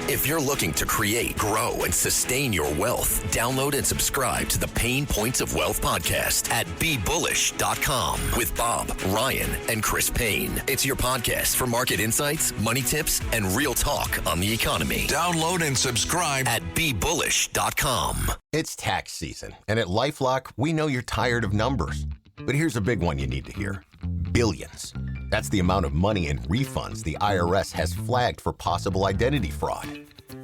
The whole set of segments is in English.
If you're looking to create, grow, and sustain your wealth, download and subscribe to the Pain Points of Wealth podcast at BeBullish.com with Bob, Ryan, and Chris Payne. It's your podcast for market insights, money tips, and real talk on the economy. Download and subscribe at BeBullish.com. It's tax season, and at LifeLock, we know you're tired of numbers. But here's a big one you need to hear. Billions. That's the amount of money in refunds the IRS has flagged for possible identity fraud.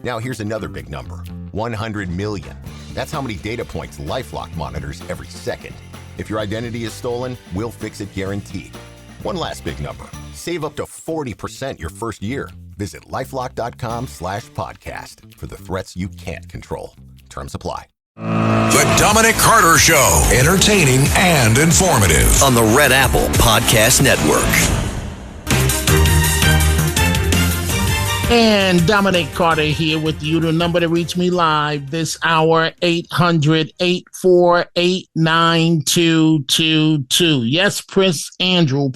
Now here's another big number. 100 million. That's how many data points LifeLock monitors every second. If your identity is stolen, we'll fix it guaranteed. One last big number. Save up to 40% your first year. Visit lifelock.com/podcast for the threats you can't control. Terms apply. The Dominic Carter Show. Entertaining and informative. On the Red Apple Podcast Network. And Dominic Carter here with you. The number to reach me live this hour, 800-848-9222. Yes, Prince Andrew,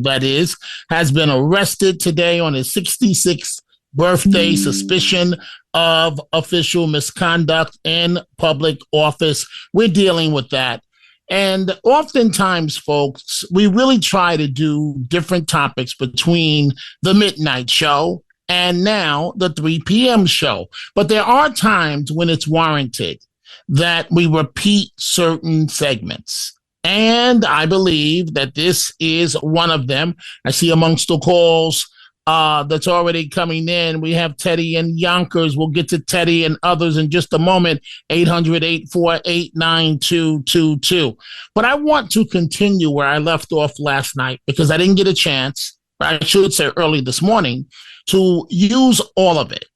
that is, has been arrested today on his 66th birthday, suspicion of official misconduct in public office. We're dealing with that. And oftentimes, folks, we really try to do different topics between the midnight show and now the 3 p.m. show. But there are times when it's warranted that we repeat certain segments. And I believe that this is one of them. I see amongst the calls that's already coming in, we have Teddy and Yonkers. We'll get to Teddy and others in just a moment. 800-848-9222. But I want to continue where I left off last night because I didn't get a chance, or I should say early this morning, to use all of it.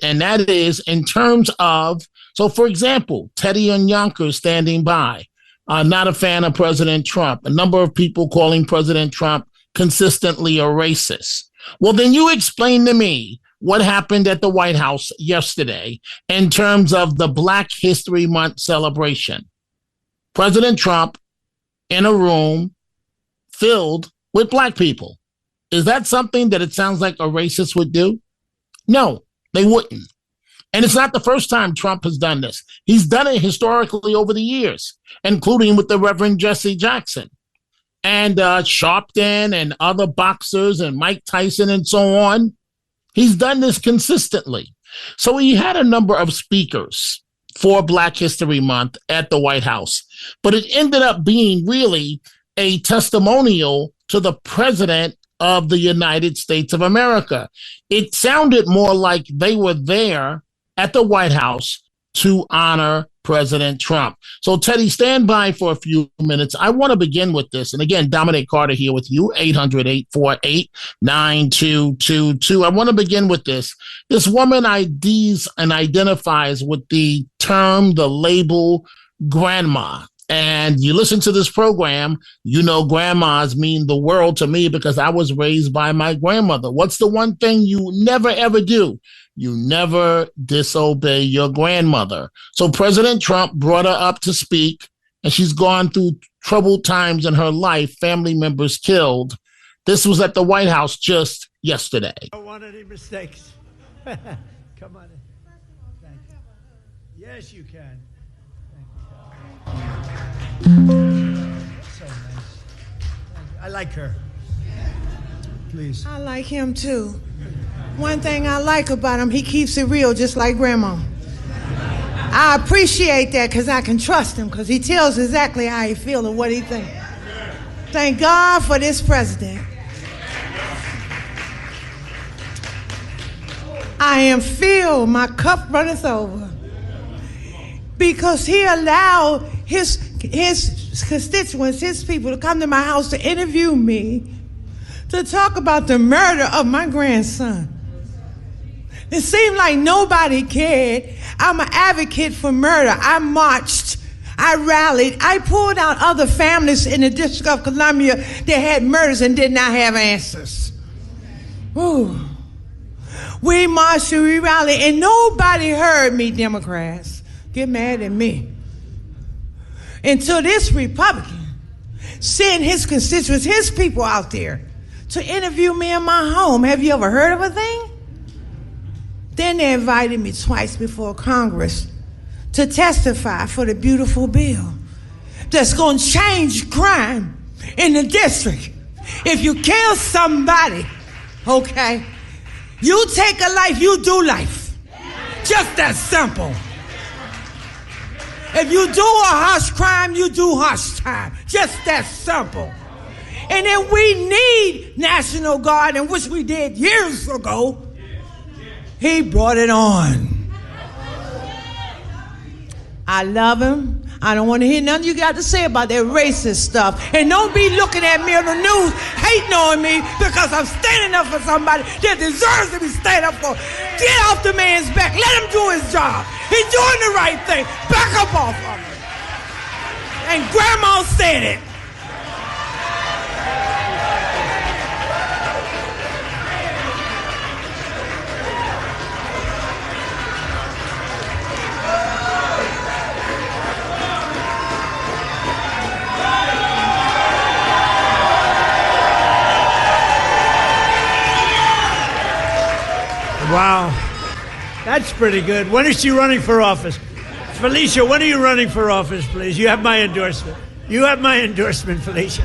And that is in terms of, so for example, Teddy and Yonkers standing by, not a fan of President Trump. A number of people calling President Trump consistently a racist. Well, then you explain to me what happened at the White House yesterday in terms of the Black History Month celebration. President Trump in a room filled with Black people. Is that something that it sounds like a racist would do? No, they wouldn't. And it's not the first time Trump has done this. He's done it historically over the years, including with the Reverend Jesse Jackson and Sharpton and other boxers and Mike Tyson and so on. He's done this consistently. So he had a number of speakers for Black History Month at the White House, but it ended up being really a testimonial to the president of the United States of America. It sounded more like they were there at the White House to honor President Trump. So, Teddy, stand by for a few minutes. I want to begin with this. And again, Dominic Carter here with you, 800-848-9222. I want to begin with this. This woman IDs and identifies with the term, the label, grandma. And you listen to this program, you know grandmas mean the world to me because I was raised by my grandmother. What's the one thing you never, ever do? You never disobey your grandmother. So President Trump brought her up to speak, and she's gone through troubled times in her life, family members killed. This was at the White House just yesterday. I don't want any mistakes. Come on in. Thank you. Yes, you can. So nice. I like her. Please. I like him too. One thing I like about him, he keeps it real just like Grandma. I appreciate that because I can trust him because he tells exactly how he feels and what he thinks. Thank God for this president. I am filled, my cup runneth over. Because he allowed his constituents, his people to come to my house to interview me, to talk about the murder of my grandson. It seemed like nobody cared. I'm an advocate for murder. I marched, I rallied, I pulled out other families in the District of Columbia that had murders and did not have answers. Ooh. We marched and we rallied, and nobody heard me, Democrats. Get mad at me. Until this Republican sent his constituents, his people out there to interview me in my home. Have you ever heard of a thing? Then they invited me twice before Congress to testify for the beautiful bill that's going to change crime in the district. If you kill somebody, okay, you take a life, you do life. Just that simple. If you do a harsh crime, you do harsh time. Just that simple. And then we need National Guard, and which we did years ago. He brought it on. I love him. I don't want to hear nothing you got to say about that racist stuff. And don't be looking at me on the news, hating on me because I'm standing up for somebody that deserves to be standing up for. Get off the man's back. Let him do his job. He's doing the right thing. Back up off of him. And Grandma said it. Wow, that's pretty good. When is she running for office? Felicia, when are you running for office, please? You have my endorsement. You have my endorsement, Felicia.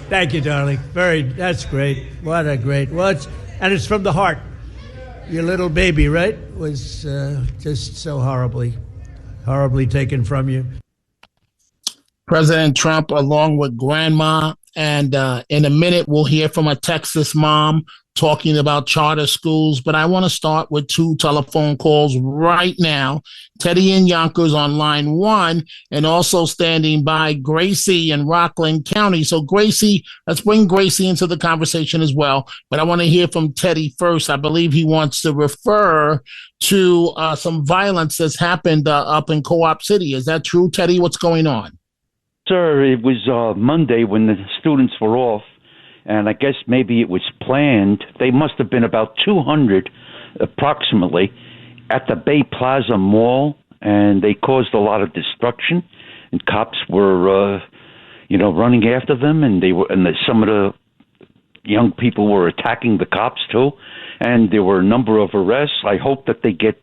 Thank you, darling. That's great. What a great, and it's from the heart. Your little baby, right, was just so horribly taken from you. President Trump, along with Grandma, and in a minute we'll hear from a Texas mom talking about charter schools. But I want to start with two telephone calls right now. Teddy in Yonkers on line 1, and also standing by Gracie in Rockland County. So Gracie, let's bring Gracie into the conversation as well. But I want to hear from Teddy first. I believe he wants to refer to some violence that's happened up in Co-op City. Is that true, Teddy? What's going on? Sir, it was Monday when the students were off, and I guess maybe it was planned. They must have been about 200 approximately at the Bay Plaza Mall, and they caused a lot of destruction, and cops were running after them, and some of the young people were attacking the cops too, and there were a number of arrests. I hope that they get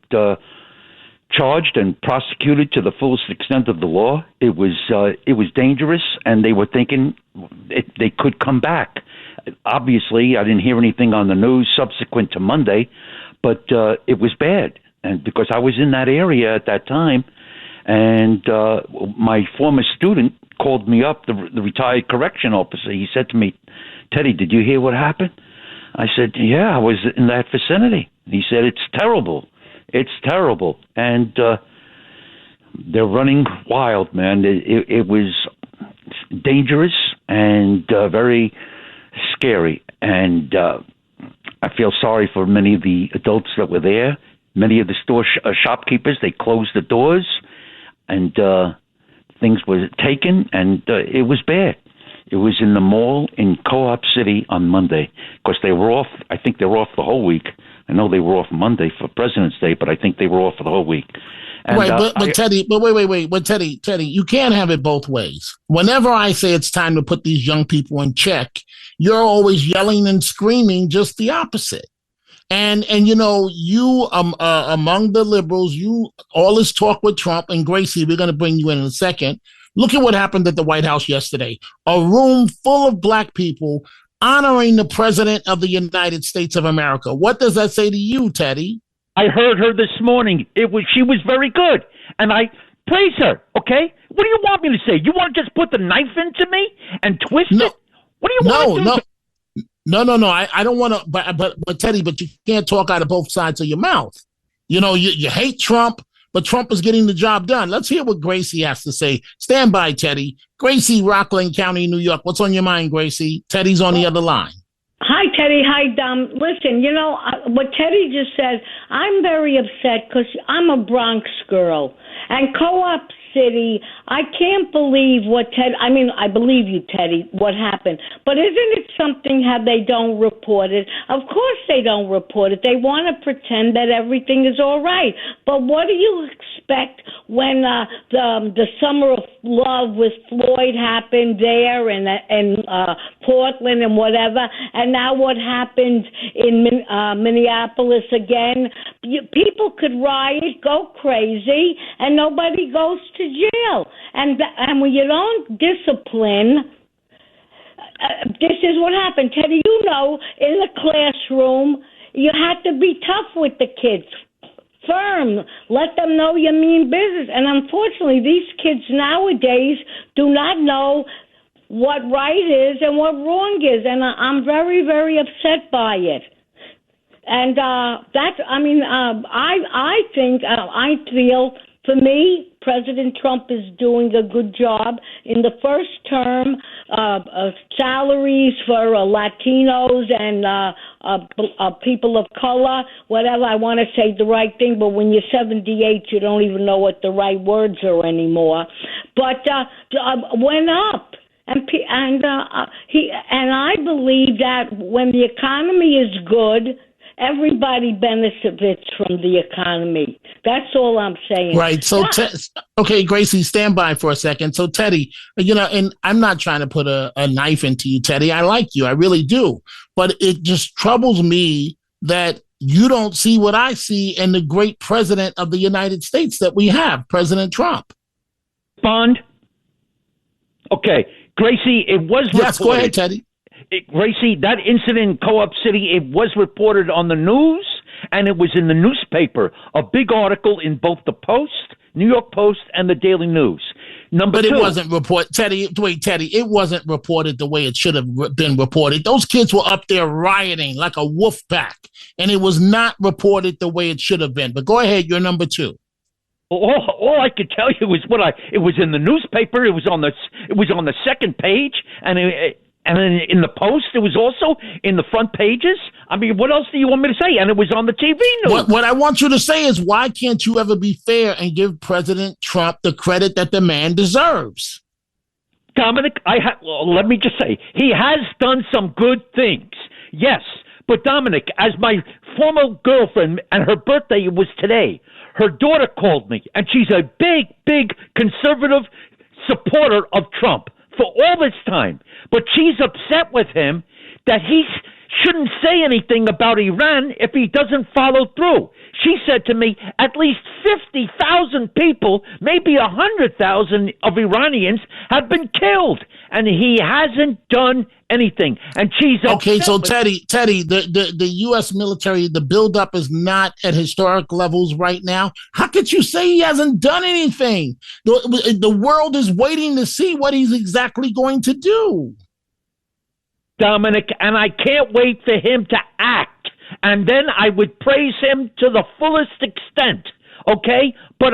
charged and prosecuted to the fullest extent of the law. It was dangerous, and they were thinking they could come back. Obviously, I didn't hear anything on the news subsequent to Monday, but it was bad, and because I was in that area at that time, and my former student called me up, the retired correction officer. He said to me, "Teddy, did you hear what happened?" I said, "Yeah, I was in that vicinity." He said, "It's terrible. It's terrible." And they're running wild, man. It was dangerous and very scary. And I feel sorry for many of the adults that were there. Many of the store shopkeepers, they closed the doors, and things were taken, and it was bad. It was in the mall in Co-op City on Monday. Of course, they were off. I think they were off the whole week. I know they were off Monday for President's Day, but I think they were off for the whole week. And, wait, Teddy, you can't have it both ways. Whenever I say it's time to put these young people in check, you're always yelling and screaming just the opposite. And you among the liberals, all this talk with Trump and Gracie, we're going to bring you in a second. Look at what happened at the White House yesterday. A room full of black people honoring the President of the United States of America. What does that say to you, Teddy? I heard her this morning. She was very good, and I praise her, okay? What do you want me to say? You want to just put the knife into me and twist it? What do you want to do? No. I don't want to, but Teddy, but you can't talk out of both sides of your mouth. You hate Trump, but Trump is getting the job done. Let's hear what Gracie has to say. Stand by, Teddy. Gracie, Rockland County, New York. What's on your mind, Gracie? Teddy's on the other line. Hi, Teddy. Hi, Dom. Listen, what Teddy just said, I'm very upset because I'm a Bronx girl. And Co-op City, I can't believe what Ted, I mean, I believe you, Teddy, what happened. But isn't it something how they don't report it? Of course they don't report it. They want to pretend that everything is all right. But what do you expect when the Summer of Love with Floyd happened there and Portland and whatever, and now what happened in Minneapolis again? People could riot, go crazy, and nobody goes to jail. And when you don't discipline, this is what happened. Teddy, you know, in the classroom, you had to be tough with the kids. Firm. Let them know you mean business. And unfortunately, these kids nowadays do not know what right is and what wrong is. And I'm very, very upset by it. And I feel, for me, President Trump is doing a good job. In the first term, salaries for Latinos and people of color, whatever, I want to say the right thing, but when you're 78, you don't even know what the right words are anymore. But went up. And I believe that when the economy is good, everybody benefits from the economy. That's all I'm saying. Right. So, okay, Gracie, stand by for a second. So, Teddy, you know, and I'm not trying to put a knife into you, Teddy. I like you. I really do. But it just troubles me that you don't see what I see in the great president of the United States that we have, President Trump. Bond. Okay. Gracie, it was reported. Yes, go ahead, Teddy. Gracie, that incident in Co-op City, it was reported on the news, and it was in the newspaper, a big article in both the Post, New York Post, and the Daily News. But it wasn't reported, Teddy, it wasn't reported the way it should have been reported. Those kids were up there rioting like a wolf pack, and it was not reported the way it should have been. But go ahead, you're number two. All I could tell you is it was in the newspaper. It was on the second page, and in the Post, it was also in the front pages. I mean, what else do you want me to say? And it was on the TV news. What I want you to say is, why can't you ever be fair and give President Trump the credit that the man deserves? Dominic, let me just say, he has done some good things. Yes, but Dominic, as my former girlfriend, and her birthday was today, her daughter called me, and she's a big, big conservative supporter of Trump for all this time. But she's upset with him that he shouldn't say anything about Iran if he doesn't follow through. She said to me, at least 50,000 people, maybe 100,000 of Iranians have been killed, and he hasn't done anything. And she's okay. So Teddy, the U.S. military, the buildup is not at historic levels right now. How could you say he hasn't done anything? The world is waiting to see what he's exactly going to do. Dominic, and I can't wait for him to act, and then I would praise him to the fullest extent, okay? But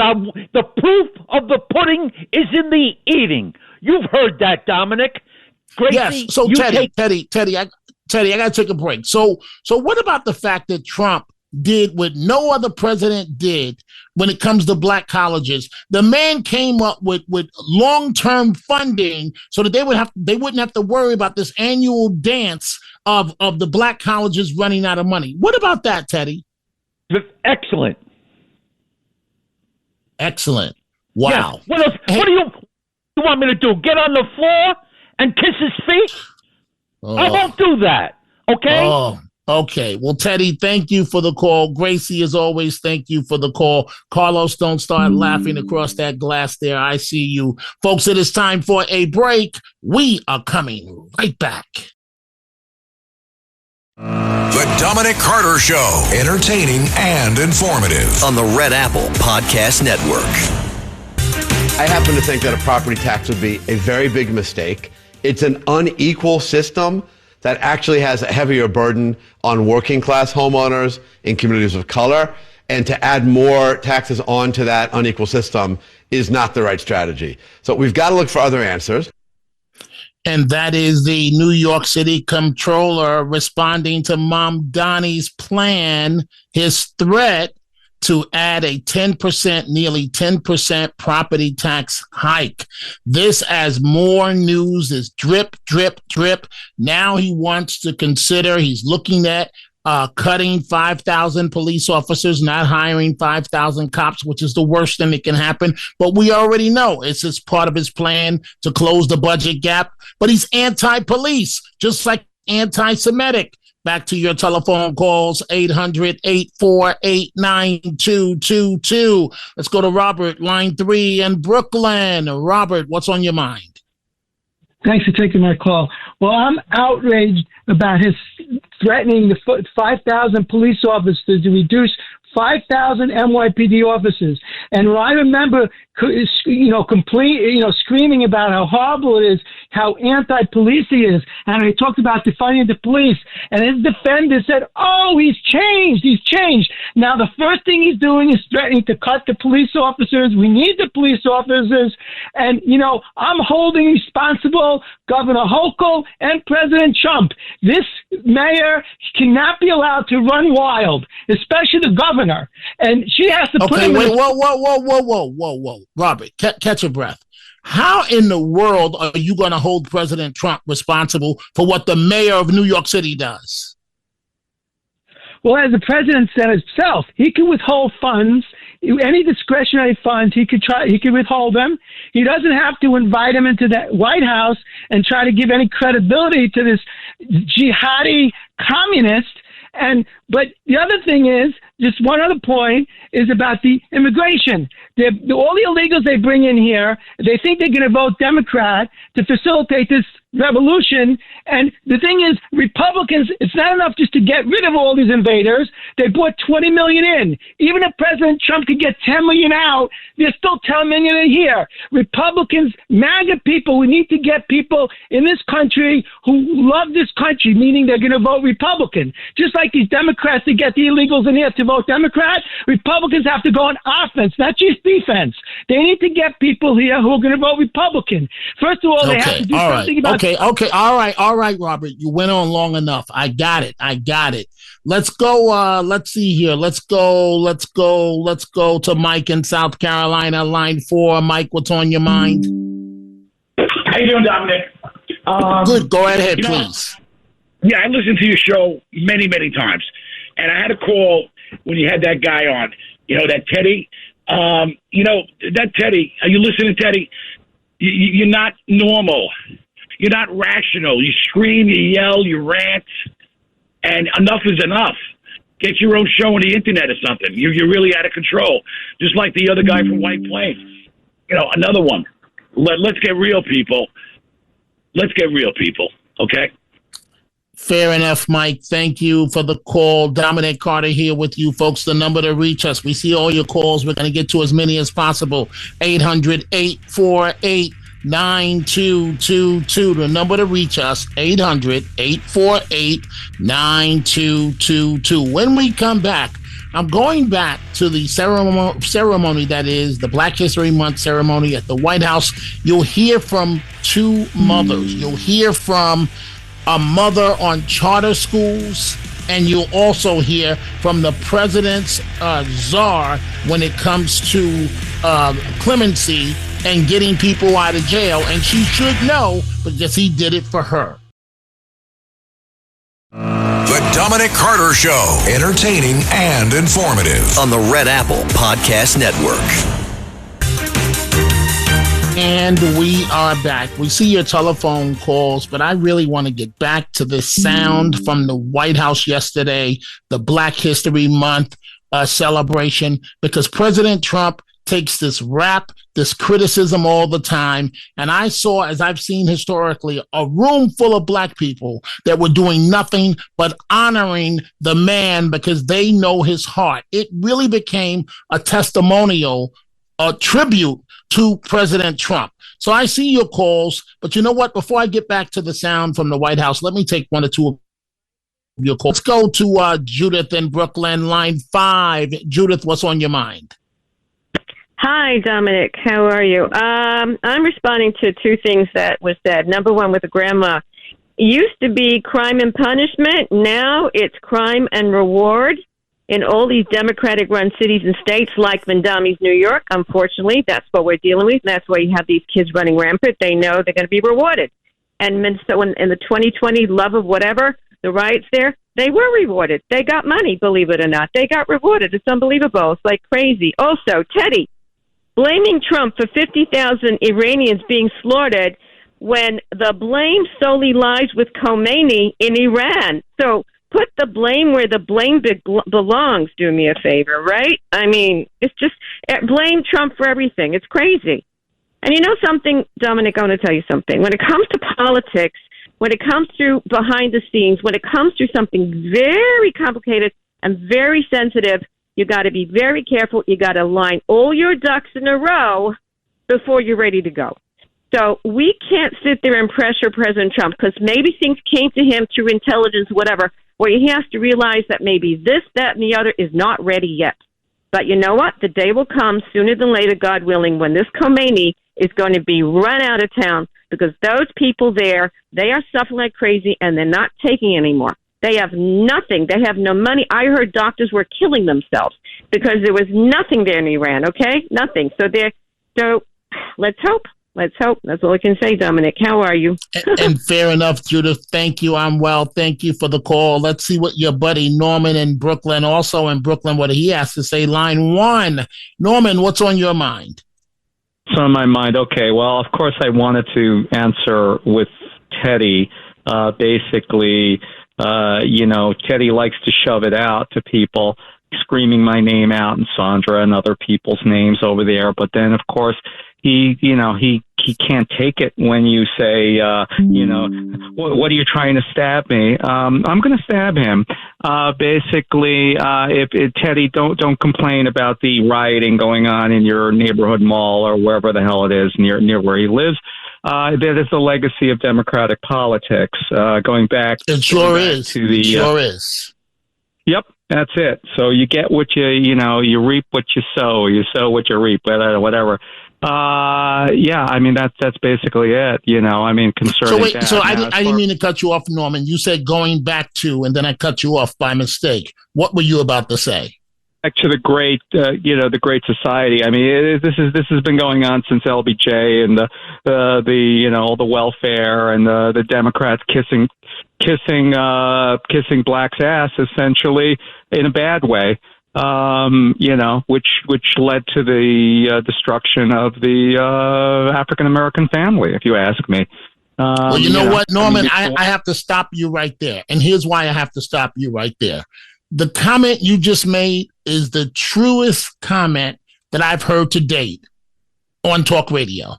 the proof of the pudding is in the eating. You've heard that, Dominic. Gracie, yes, so Teddy, I got to take a break. So what about the fact that Trump did what no other president did when it comes to black colleges? The man came up with long-term funding so that they wouldn't have to worry about this annual dance of the black colleges running out of money. What about that, Teddy? Excellent. Wow. Yeah. What else? What do you want me to do? Get on the floor and kiss his feet? I won't do that. Okay? Oh. Okay. Well, Teddy, thank you for the call. Gracie, as always, thank you for the call. Carlos, don't start laughing across that glass there. I see you. Folks, it is time for a break. We are coming right back. The Dominic Carter Show. Entertaining and informative. On the Red Apple Podcast Network. I happen to think that a property tax would be a very big mistake. It's an unequal system that actually has a heavier burden on working class homeowners in communities of color. And to add more taxes onto that unequal system is not the right strategy. So we've got to look for other answers. And that is the New York City comptroller responding to Mom Donnie's plan, his threat to add a 10%, nearly 10% property tax hike. This, as more news is drip, drip, drip. Now he wants to consider, he's looking at cutting 5,000 police officers, not hiring 5,000 cops, which is the worst thing that can happen. But we already know it's just part of his plan to close the budget gap. But he's anti-police, just like anti-Semitic. Back to your telephone calls, 800-848-9222. Let's go to Robert, line 3 in Brooklyn. Robert, what's on your mind? Thanks for taking my call. Well, I'm outraged about his threatening the 5,000 police officers to reduce 5,000 NYPD officers. And I remember, screaming about how horrible it is, how anti-police he is. And he talked about defunding the police. And his defender said, oh, he's changed. Now, the first thing he's doing is threatening to cut the police officers. We need the police officers. And, I'm holding responsible Governor Hochul and President Trump. This mayor cannot be allowed to run wild, especially the governor. And she has to put him in. Whoa. Robert, catch your breath. How in the world are you going to hold President Trump responsible for what the mayor of New York City does? Well, as the president said himself, he can withhold funds, any discretionary funds. He could withhold them. He doesn't have to invite him into the White House and try to give any credibility to this jihadi communist. But the other thing is, just one other point, is about the immigration. All the illegals they bring in here, they think they're going to vote Democrat to facilitate this revolution. And the thing is, Republicans, it's not enough just to get rid of all these invaders. They brought 20 million in. Even if President Trump could get 10 million out, there's still 10 million in here. Republicans, MAGA people, we need to get people in this country who love this country, meaning they're going to vote Republican. Just like these Democrats to get the illegals in here to vote Democrat, Republicans have to go on offense, not just defense. They need to get people here who are going to vote Republican. First of all, they have to do something about... Okay. All right, Robert. You went on long enough. I got it. Let's go. Let's see here. Let's go to Mike in South Carolina, line 4. Mike, what's on your mind? How you doing, Dominic? Good. Go ahead, please. Yeah, I listened to your show many, many times. And I had a call when you had that guy on, that Teddy. That Teddy, are you listening, Teddy? You're not normal. You're not rational. You scream, you yell, you rant, and enough is enough. Get your own show on the internet or something. You're really out of control, just like the other guy from White Plains. Another one. Let's get real, people. Let's get real, people, okay? Fair enough, Mike. Thank you for the call. Dominic Carter here with you, folks. The number to reach us. We see all your calls. We're going to get to as many as possible. 800-848-9222. The number to reach us, 800-848-9222. When we come back, I'm going back to the ceremony that is the Black History Month ceremony at the White House. You'll hear from two mothers. You'll hear from a mother on charter schools, and you'll also hear from the president's czar when it comes to clemency and getting people out of jail. And she should know because he did it for her. The Dominic Carter Show, entertaining and informative. On the Red Apple Podcast Network. And we are back. We see your telephone calls, but I really want to get back to this sound from the White House yesterday, the Black History Month celebration, because President Trump takes this rap, this criticism all the time. And I saw, as I've seen historically, a room full of Black people that were doing nothing but honoring the man because they know his heart. It really became a testimonial, a tribute to President Trump. So I see your calls, but you know what? Before I get back to the sound from the White House, let me take one or two of your calls. Let's go to Judith in Brooklyn, line 5. Judith, what's on your mind? Hi, Dominic. How are you? I'm responding to two things that was said. Number one, with the grandma. It used to be crime and punishment. Now it's crime and reward. in all these Democratic-run cities and states like Vendame's New York. Unfortunately, that's what we're dealing with. And that's why you have these kids running rampant. They know they're going to be rewarded. And so in the 2020 love of whatever, the riots there, they were rewarded. They got money, believe it or not. They got rewarded. It's unbelievable. It's like crazy. Also, Teddy, blaming Trump for 50,000 Iranians being slaughtered when the blame solely lies with Khomeini in Iran. So put the blame where the blame belongs, do me a favor, right? I mean, it's just blame Trump for everything. It's crazy. And you know something, Dominic, I want to tell you something. When it comes to politics, when it comes to behind the scenes, when it comes to something very complicated and very sensitive, you got to be very careful. You got to line all your ducks in a row before you're ready to go. So we can't sit there and pressure President Trump because maybe things came to him through intelligence, whatever, where he has to realize that maybe this, that, and the other is not ready yet. But you know what? The day will come sooner than later, God willing, when this Khomeini is going to be run out of town because those people there, they are suffering like crazy and they're not taking anymore. They have nothing. They have no money. I heard doctors were killing themselves because there was nothing there in Iran, okay? Nothing. So let's hope. Let's hope. That's all I can say, Dominic. How are you? And fair enough, Judith. Thank you. I'm well. Thank you for the call. Let's see what your buddy Norman in Brooklyn, also in Brooklyn, what he has to say. Line 1. Norman, what's on your mind? What's on my mind? Okay, well, of course I wanted to answer with Teddy. Basically, Teddy likes to shove it out to people, screaming my name out and Sandra and other people's names over there. But then, of course, he can't take it when you say, what are you trying to stab me? I'm going to stab him. Basically, if Teddy, don't complain about the rioting going on in your neighborhood mall or wherever the hell it is near where he lives. That is the legacy of Democratic politics, going back. It sure is. To the, sure is. Yep. That's it. So you get what you reap what you sow. You sow what you reap, whatever. I mean, that's basically it, concerning that. So I didn't mean to cut you off, Norman. You said going back to, and then I cut you off by mistake. What were you about to say? Back to the great, the Great Society. I mean, this has been going on since LBJ and all the welfare and the Democrats kissing blacks' ass, essentially, in a bad way. Which led to the destruction of the African American family, if you ask me. Well, you know what, Norman, I have to stop you right there. And here's why I have to stop you right there. The comment you just made is the truest comment that I've heard to date on talk radio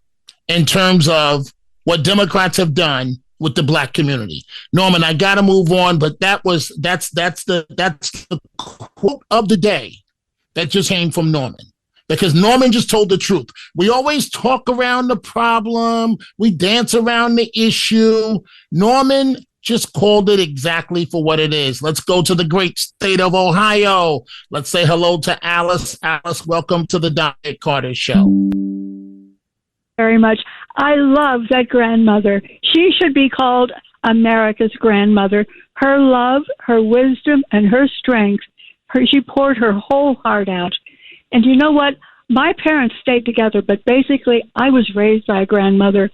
in terms of what Democrats have done with the black community. Norman, I got to move on, but that's the quote of the day that just came from Norman, because Norman just told the truth. We always talk around the problem. We dance around the issue. Norman just called it exactly for what it is. Let's go to the great state of Ohio. Let's say hello to Alice. Alice, welcome to the Dominic Carter Show. Very much. I love that grandmother. She should be called America's grandmother. Her love, her wisdom, and her strength, she poured her whole heart out. And you know what? My parents stayed together, but basically I was raised by a grandmother,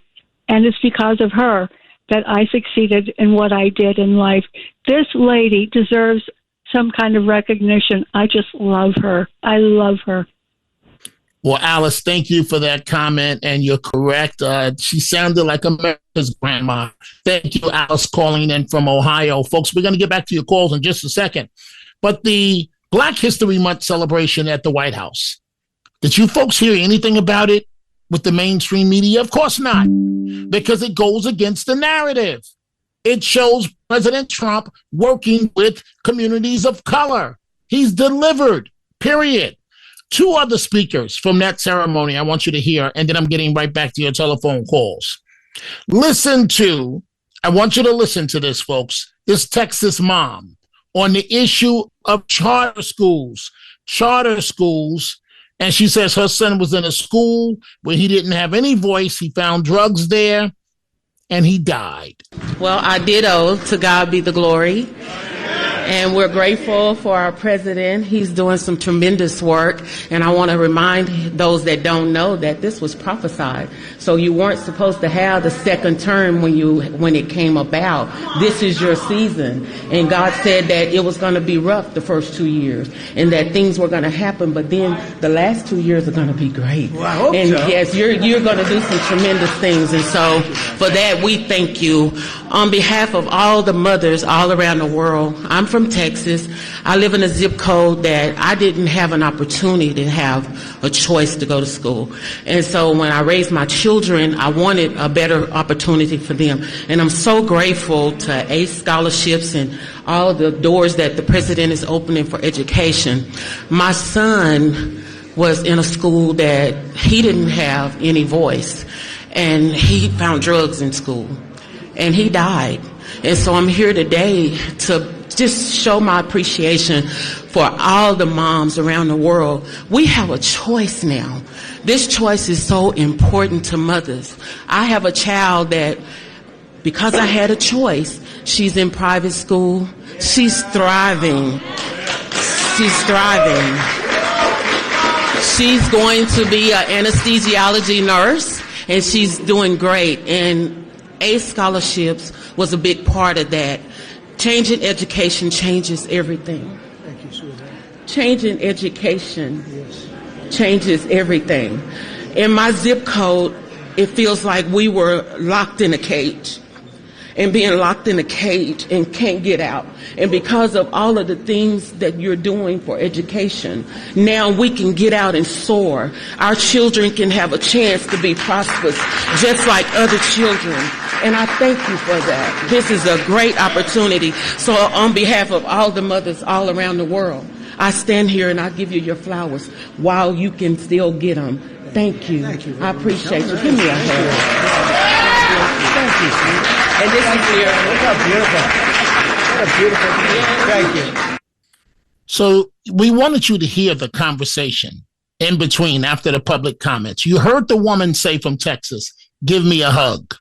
and it's because of her that I succeeded in what I did in life. This lady deserves some kind of recognition. I just love her. I love her. Well, Alice, thank you for that comment, and you're correct. She sounded like America's grandma. Thank you, Alice, calling in from Ohio. Folks, we're going to get back to your calls in just a second. But the Black History Month celebration at the White House, did you folks hear anything about it with the mainstream media? Of course not, because it goes against the narrative. It shows President Trump working with communities of color. He's delivered, period. 2 other speakers from that ceremony I want you to hear, and then I'm getting right back to your telephone calls. I want you to listen to this, folks, this Texas mom on the issue of charter schools. And she says her son was in a school where he didn't have any voice. He found drugs there, and he died. Well, I did owe, to God be the glory. And we're grateful for our president. He's doing some tremendous work. And I want to remind those that don't know that this was prophesied. So you weren't supposed to have the second term when it came about. This is your season. And God said that it was going to be rough the first 2 years and that things were going to happen. But then the last 2 years are going to be great. Well, I hope and so. yes, you're going to do some tremendous things. And so for that, we thank you. On behalf of all the mothers all around the world, I'm from Texas. I live in a zip code that I didn't have an opportunity to have a choice to go to school. And so when I raised my children, I wanted a better opportunity for them. And I'm so grateful to ACE scholarships and all the doors that the president is opening for education. My son was in a school that he didn't have any voice, and he found drugs in school, and he died. And so I'm here today to just show my appreciation for all the moms around the world. We have a choice now. This choice is so important to mothers. I have a child that, because I had a choice, she's in private school. She's thriving. She's thriving. She's going to be an anesthesiology nurse, and she's doing great. And ACE scholarships was a big part of that. Changing education changes everything. Thank you, Susan. Changing education changes everything. In my zip code, it feels like we were locked in a cage. And being locked in a cage and can't get out. And because of all of the things that you're doing for education, now we can get out and soar. Our children can have a chance to be prosperous, just like other children. And I thank you for that. This is a great opportunity. So on behalf of all the mothers all around the world, I stand here and I give you your flowers while you can still get them. Thank you. I appreciate you. Give me a hand. Thank you, Susan. And this is here. Look how beautiful. What a beautiful thing. Thank you. So we wanted you to hear the conversation in between after the public comments. You heard the woman say from Texas, give me a hug.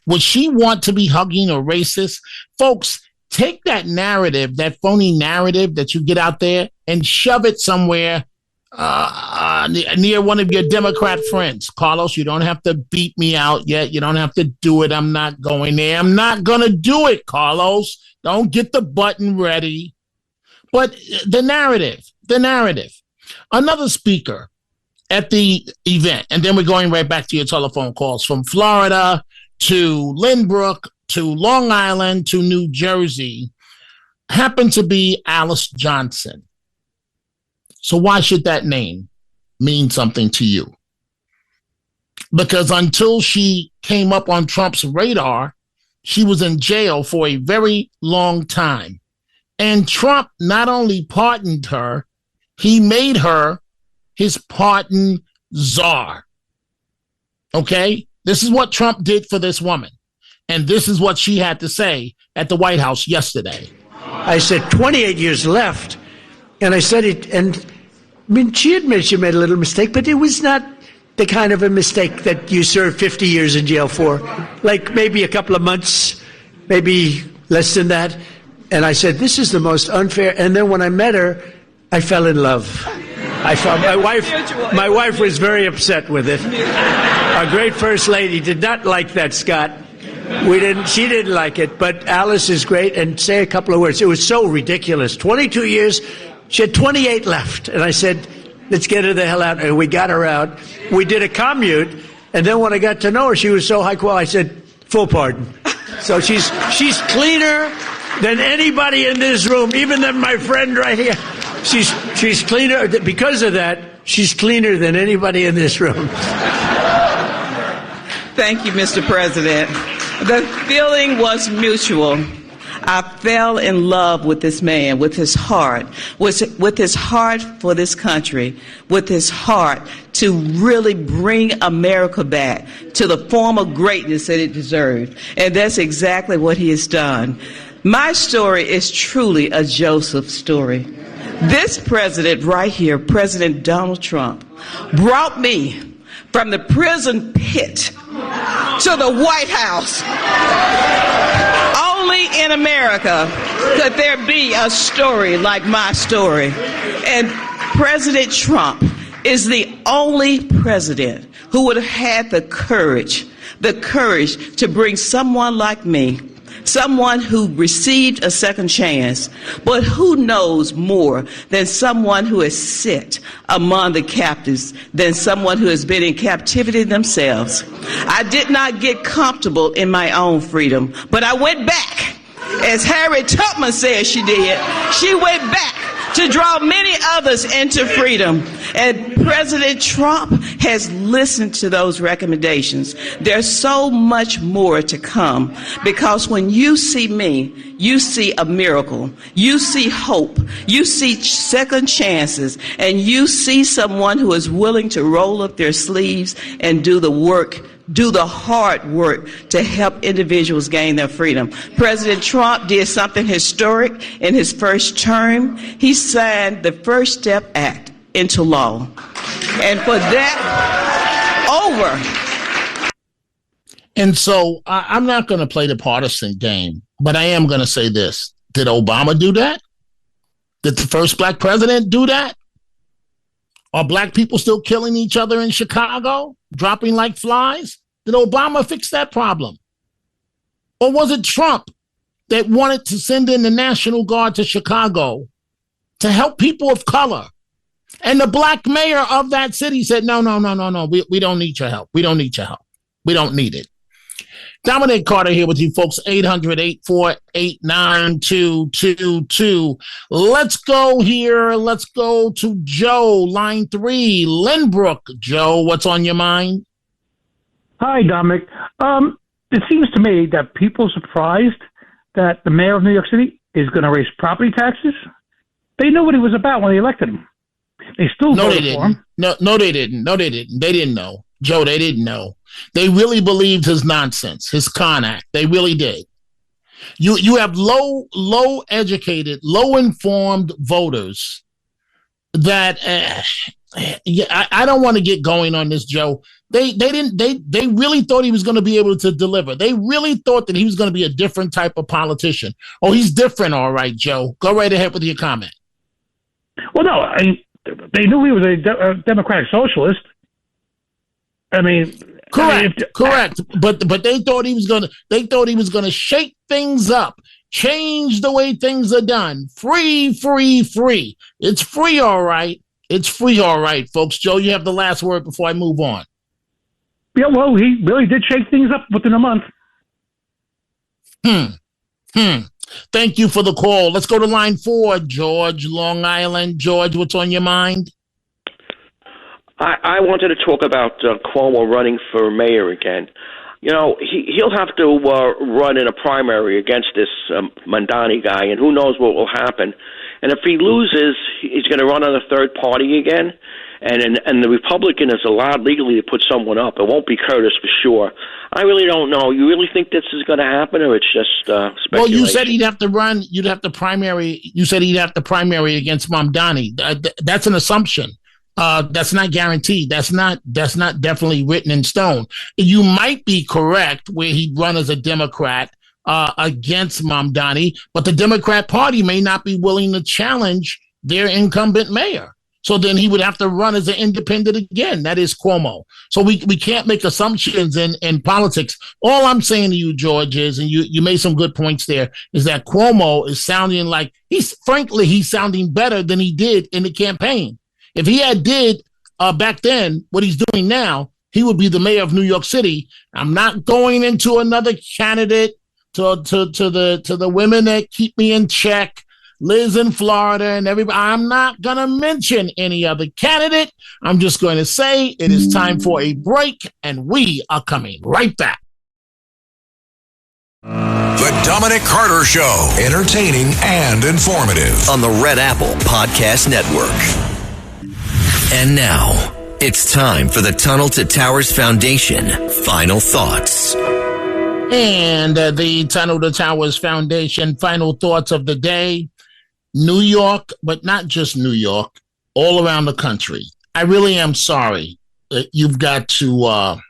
Would she want to be hugging a racist? Folks, take that narrative, that phony narrative that you get out there and shove it somewhere near one of your Democrat friends. Carlos, you don't have to beat me out yet. You don't have to do it. I'm not going there. I'm not going to do it, Carlos. Don't get the button ready. But the narrative. Another speaker at the event, and then we're going right back to your telephone calls, from Florida to Lynbrook to Long Island to New Jersey, happened to be Alice Johnson. So why should that name mean something to you? Because until she came up on Trump's radar, she was in jail for a very long time. And Trump not only pardoned her, he made her his pardon czar. Okay? This is what Trump did for this woman. And this is what she had to say at the White House yesterday. I said, 28 years left. And I said it, and I mean, she admitted she made a little mistake, but it was not the kind of a mistake that you serve 50 years in jail for. Like maybe a couple of months, maybe less than that. And I said, this is the most unfair. And then when I met her, I fell in love. I felt my wife was very upset with it. Our great first lady did not like that, Scott. She didn't like it, but Alice is great. And say a couple of words. It was so ridiculous. 22 years. She had 28 left. And I said, let's get her the hell out. And we got her out. We did a commute. And then when I got to know her, she was so high quality. I said, full pardon. So she's cleaner than anybody in this room, even than my friend right here. She's cleaner. Because of that, she's cleaner than anybody in this room. Thank you, Mr. President. The feeling was mutual. I fell in love with this man, with his heart, with his heart for this country, with his heart to really bring America back to the form of greatness that it deserved. And that's exactly what he has done. My story is truly a Joseph story. This president right here, President Donald Trump, brought me from the prison pit to the White House, only only in America could there be a story like my story. And President Trump is the only president who would have had the courage to bring someone like me, someone who received a second chance, but who knows more than someone who has sit among the captives, than someone who has been in captivity themselves. I did not get comfortable in my own freedom, but I went back. As Harriet Tubman said she did, she went back to draw many others into freedom. And President Trump has listened to those recommendations. There's so much more to come, because when you see me, you see a miracle. You see hope. You see second chances. And you see someone who is willing to roll up their sleeves and do the work, do the hard work to help individuals gain their freedom. President Trump did something historic in his first term. He signed the First Step Act into law. And for that, over. And so I'm not going to play the partisan game, but I am going to say this. Did Obama do that? Did the first black president do that? Are black people still killing each other in Chicago, dropping like flies? Did Obama fix that problem? Or was it Trump that wanted to send in the National Guard to Chicago to help people of color? And the black mayor of that city said, no. We don't need your help. We don't need your help. We don't need it. Dominic Carter here with you folks, 800-848-9222. Let's go here. Let's go to Joe, line 3, Lynbrook. Joe, what's on your mind? Hi, Dominic. It seems to me that people are surprised that the mayor of New York City is going to raise property taxes. They knew what he was about when they elected him. They still voted for him. No, they didn't. They didn't know. Joe, they didn't know. They really believed his nonsense, his con act. They really did. You have low educated, low informed voters that I don't want to get going on this, Joe. They really thought he was going to be able to deliver. They really thought that he was going to be a different type of politician. Oh, he's different, all right, Joe. Go right ahead with your comment. Well, no, they knew he was a democratic socialist. Correct. But they thought he was gonna shake things up, change the way things are done. Free. It's free, all right. It's free, all right, folks. Joe, you have the last word before I move on. Yeah, well, he really did shake things up within a month. Thank you for the call. Let's go to line 4, George, Long Island. George, what's on your mind? I wanted to talk about Cuomo running for mayor again. You know, he'll have to run in a primary against this Mandani guy, and who knows what will happen. And if he loses, he's going to run on a third party again. And the Republican is allowed legally to put someone up. It won't be Curtis for sure. I really don't know. You really think this is going to happen, or it's just speculation? Well, you said he'd have to run. You'd have to primary. You said he'd have to primary against Mamdani. That's an assumption. That's not guaranteed. That's not definitely written in stone. You might be correct where he'd run as a Democrat against Mamdani, but the Democrat Party may not be willing to challenge their incumbent mayor. So then he would have to run as an independent again. That is Cuomo. So we can't make assumptions in politics. All I'm saying to you, George, is, and you made some good points there, is that Cuomo is sounding like he's sounding better than he did in the campaign. If he had did back then what he's doing now, he would be the mayor of New York City. I'm not going into another candidate to the women that keep me in check, Liz in Florida and everybody. I'm not going to mention any other candidate. I'm just going to say it is time for a break, and we are coming right back. The Dominic Carter Show, entertaining and informative on the Red Apple Podcast Network. And now, it's time for the Tunnel to Towers Foundation Final Thoughts. And the Tunnel to Towers Foundation Final Thoughts of the day. New York, but not just New York, all around the country. I really am sorry that you've got to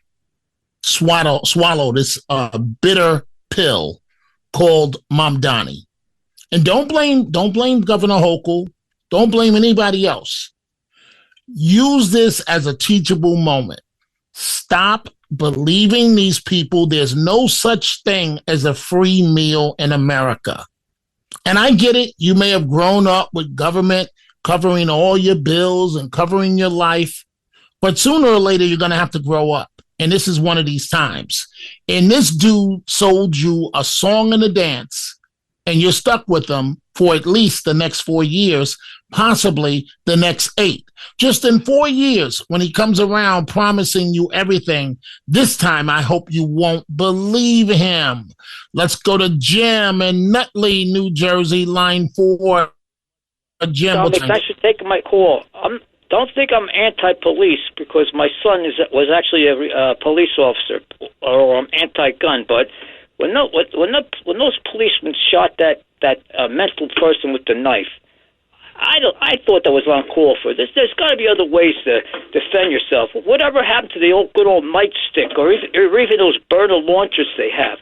swallow this bitter pill called Mamdani. And don't blame Governor Hochul. Don't blame anybody else. Use this as a teachable moment. Stop believing these people. There's no such thing as a free meal in America. And I get it. You may have grown up with government covering all your bills and covering your life. But sooner or later, you're going to have to grow up. And this is one of these times. And this dude sold you a song and a dance, and you're stuck with them for at least the next 4 years, possibly the next 8. Just in 4 years, when he comes around promising you everything, this time I hope you won't believe him. Let's go to Jim in Nutley, New Jersey, line 4. Jim, Dominic, thanks for taking my call. Don't think I'm anti-police because my son was actually a police officer, or I'm anti-gun. But when those policemen shot that mental person with the knife, I thought that was uncalled for. There's got to be other ways to defend yourself. Whatever happened to the good old nightstick, or even those burner launchers they have?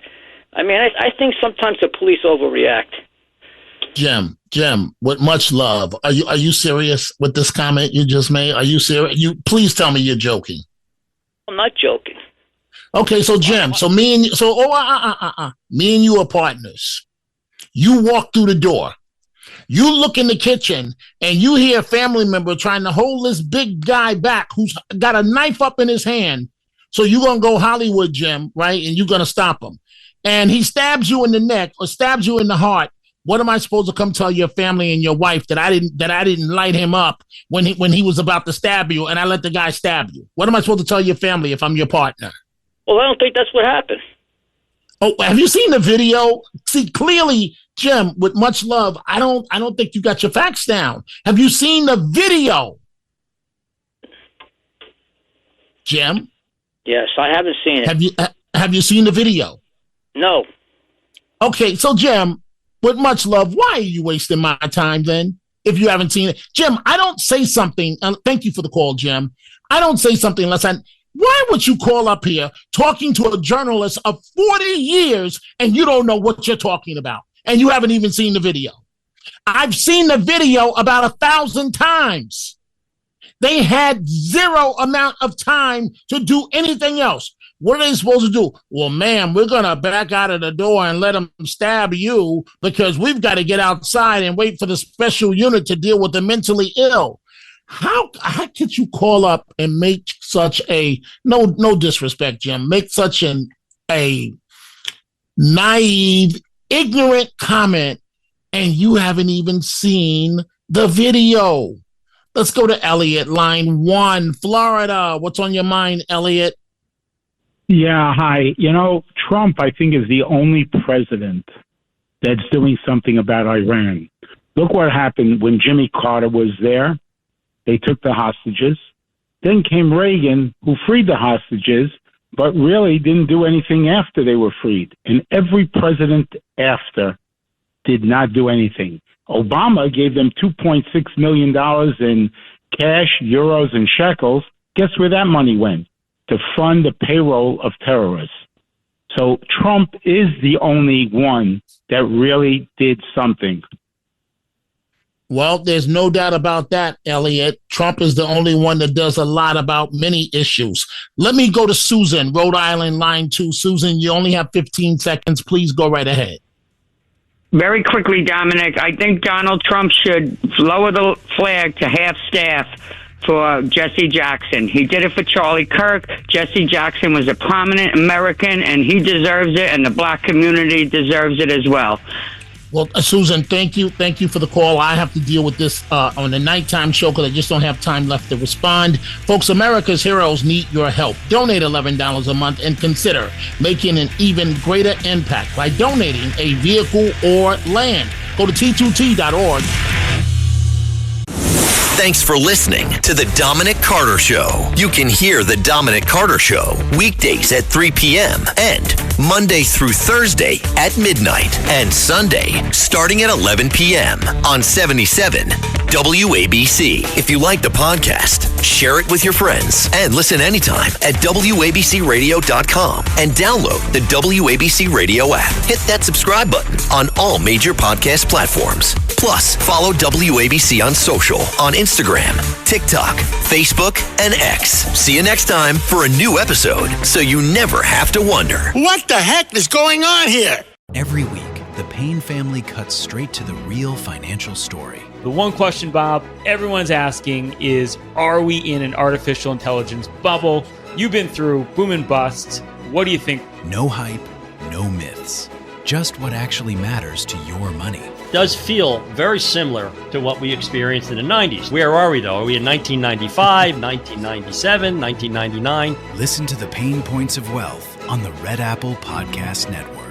I mean, I think sometimes the police overreact. Jim, with much love, are you serious with this comment you just made? Are you serious? Please tell me you're joking. I'm not joking. Okay, so Jim, me and you are partners. You walk through the door. You look in the kitchen and you hear a family member trying to hold this big guy back who's got a knife up in his hand. So you're going to go Hollywood, Jim, right? And you're going to stop him. And he stabs you in the neck or stabs you in the heart. What am I supposed to come tell your family and your wife that I didn't light him up when he was about to stab you and I let the guy stab you? What am I supposed to tell your family if I'm your partner? Well, I don't think that's what happened. Oh, have you seen the video? See, clearly, Jim, with much love, I don't think you got your facts down. Have you seen the video? Jim? Yes, I haven't seen it. Have you seen the video? No. Okay, so Jim, with much love, why are you wasting my time then if you haven't seen it? Jim, I don't say something. Thank you for the call, Jim. I don't say something unless why would you call up here talking to a journalist of 40 years and you don't know what you're talking about and you haven't even seen the video? I've seen the video about 1,000 times. They had zero amount of time to do anything else. What are they supposed to do? Well, ma'am, we're going to back out of the door and let them stab you because we've got to get outside and wait for the special unit to deal with the mentally ill. How could you call up and make such a, no disrespect, Jim, make such a naive, ignorant comment and you haven't even seen the video? Let's go to Elliot, line 1, Florida. What's on your mind, Elliot? Yeah, hi. Trump, I think, is the only president that's doing something about Iran. Look what happened when Jimmy Carter was there. They took the hostages. Then came Reagan, who freed the hostages, but really didn't do anything after they were freed. And every president after did not do anything. Obama gave them $2.6 million in cash, euros, and shekels. Guess where that money went? To fund the payroll of terrorists. So Trump is the only one that really did something. Well, there's no doubt about that, Elliot. Trump is the only one that does a lot about many issues. Let me go to Susan, Rhode Island, line 2. Susan, you only have 15 seconds. Please go right ahead. Very quickly, Dominic, I think Donald Trump should lower the flag to half staff for Jesse Jackson. He did it for Charlie Kirk. Jesse Jackson was a prominent American, and he deserves it, and the black community deserves it as well. Well, Susan, thank you. Thank you for the call. I have to deal with this on the nighttime show because I just don't have time left to respond. Folks, America's heroes need your help. Donate $11 a month and consider making an even greater impact by donating a vehicle or land. Go to T2T.org. Thanks for listening to The Dominic Carter Show. You can hear The Dominic Carter Show weekdays at 3 p.m. and Monday through Thursday at midnight and Sunday starting at 11 p.m. on 77 WABC. If you like the podcast, share it with your friends and listen anytime at WABCRadio.com and download the WABC Radio app. Hit that subscribe button on all major podcast platforms. Plus, follow WABC on social on Instagram, TikTok, Facebook, and X. See you next time for a new episode so you never have to wonder. What the heck is going on here? Every week, the Payne family cuts straight to the real financial story. The one question, Bob, everyone's asking is, are we in an artificial intelligence bubble? You've been through boom and bust. What do you think? No hype, no myths. Just what actually matters to your money. Does feel very similar to what we experienced in the 90s. Where are we, though? Are we in 1995, 1997, 1999? Listen to the Pain Points of Wealth on the Red Apple Podcast Network.